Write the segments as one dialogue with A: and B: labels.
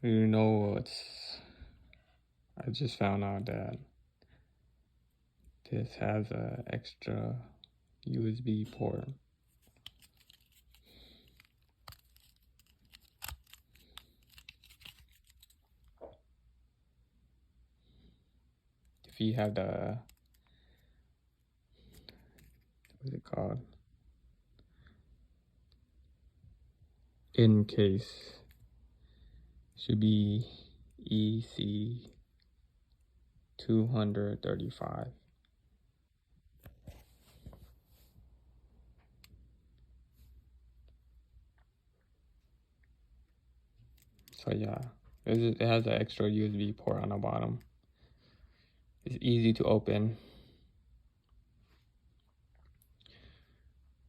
A: You know what's, I just found out that this has a extra USB port. If you have the, what's it called? Incase, should be EC20035. So yeah, it has an extra USB port on the bottom. It's easy to open.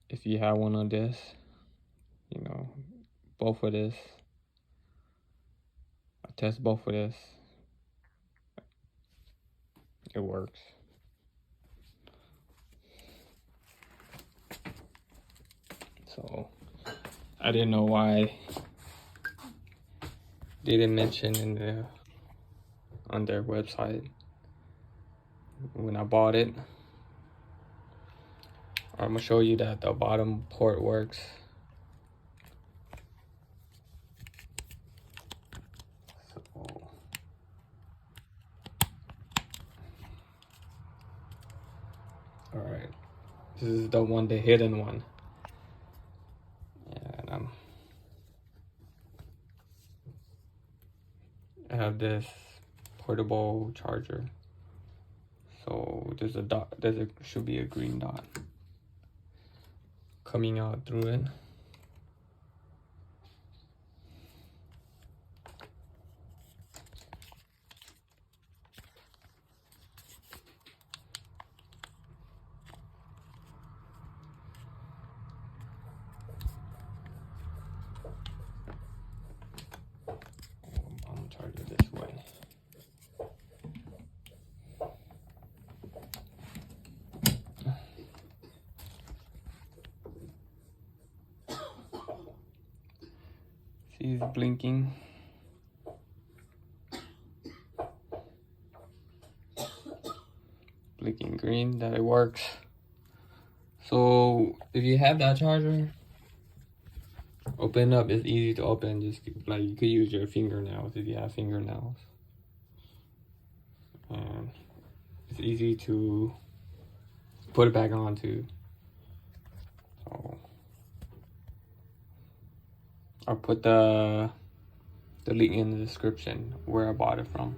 A: If you have one of this, you know, both of this, I test both of this, it works. So I didn't know why they didn't mention on their website when I bought it. I'm gonna show you that the bottom port works. So, all right, this is the one, the hidden one, and I have this portable charger. So there's a dot, should be a green dot coming out through it. I'm gonna charge it this way. See, it's blinking. Blinking green that it works. So if you have that charger, open up. It's easy to open. Just like you could use your fingernails if you have fingernails, and it's easy to put it back on too. So I'll put the link in the description where I bought it from.